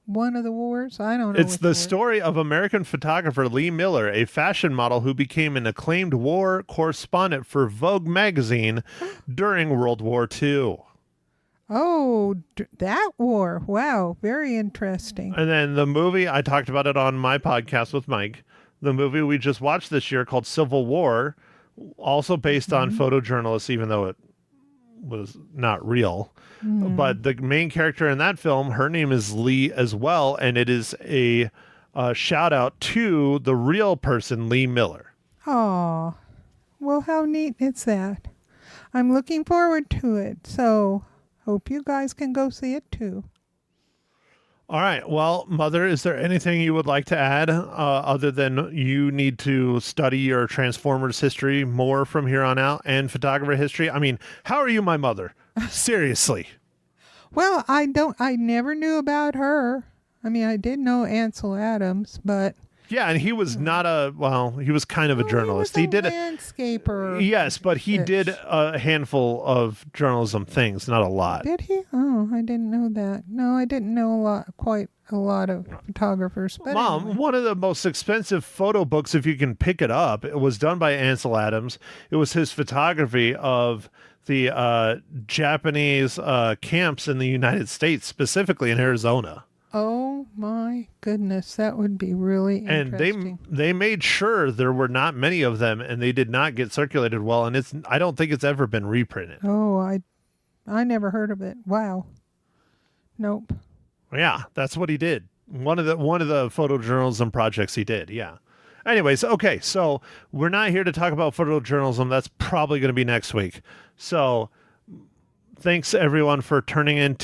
[SPEAKER 5] one of the wars? I don't know.
[SPEAKER 2] It's the story of American photographer Lee Miller, a fashion model who became an acclaimed war correspondent for Vogue magazine during World War II.
[SPEAKER 5] Oh, that war. Wow, very interesting.
[SPEAKER 2] And then the movie, I talked about it on my podcast with Mike, the movie we just watched this year called Civil War, also based on photojournalists, even though it was not real. But the main character in that film, her name is Lee as well, and it is a shout out to the real person, Lee Miller.
[SPEAKER 5] Oh, well, how neat is that? I'm looking forward to it. So hope you guys can go see it too.
[SPEAKER 2] All right. Well, Mother, is there anything you would like to add other than you need to study your Transformers history more from here on out and photographer history? I mean, how are you my mother? Seriously.
[SPEAKER 5] Well, I never knew about her. I mean, I did know Ansel Adams, but
[SPEAKER 2] Yeah, and he was not he was kind of a journalist.
[SPEAKER 5] He
[SPEAKER 2] He
[SPEAKER 5] was
[SPEAKER 2] did
[SPEAKER 5] a landscaper.
[SPEAKER 2] Yes, but he did a handful of journalism things, not a lot.
[SPEAKER 5] Did he? Oh, I didn't know that. No, I didn't know quite a lot of photographers. But
[SPEAKER 2] Mom,
[SPEAKER 5] anyway.
[SPEAKER 2] one of the most expensive photo books, if you can pick it up, it was done by Ansel Adams. It was his photography of the Japanese camps in the United States, specifically in Arizona.
[SPEAKER 5] Oh my goodness, that would be really
[SPEAKER 2] And
[SPEAKER 5] interesting.
[SPEAKER 2] they made sure there were not many of them, and they did not get circulated well. And I don't think it's ever been reprinted.
[SPEAKER 5] Oh, I never heard of it. Wow. Nope.
[SPEAKER 2] Yeah, that's what he did. One of the photojournalism projects he did. Yeah. Anyways, okay, so we're not here to talk about photojournalism. That's probably going to be next week. So thanks everyone for tuning in,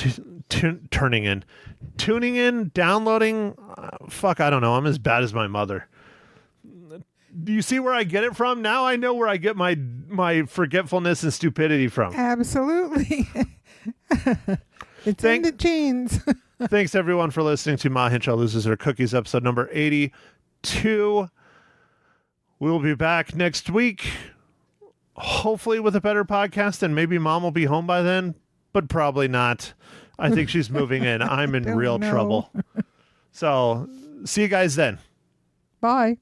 [SPEAKER 2] downloading. I don't know. I'm as bad as my mother. Do you see where I get it from? Now I know where I get my forgetfulness and stupidity from.
[SPEAKER 5] Absolutely. It's in the genes.
[SPEAKER 2] Thanks, everyone, for listening to Ma Hinshaw Loses Her Cookies, episode number 82. We'll be back next week, hopefully with a better podcast, and maybe Mom will be home by then, but probably not. I think she's moving in. I'm in real trouble. So, see you guys then.
[SPEAKER 5] Bye.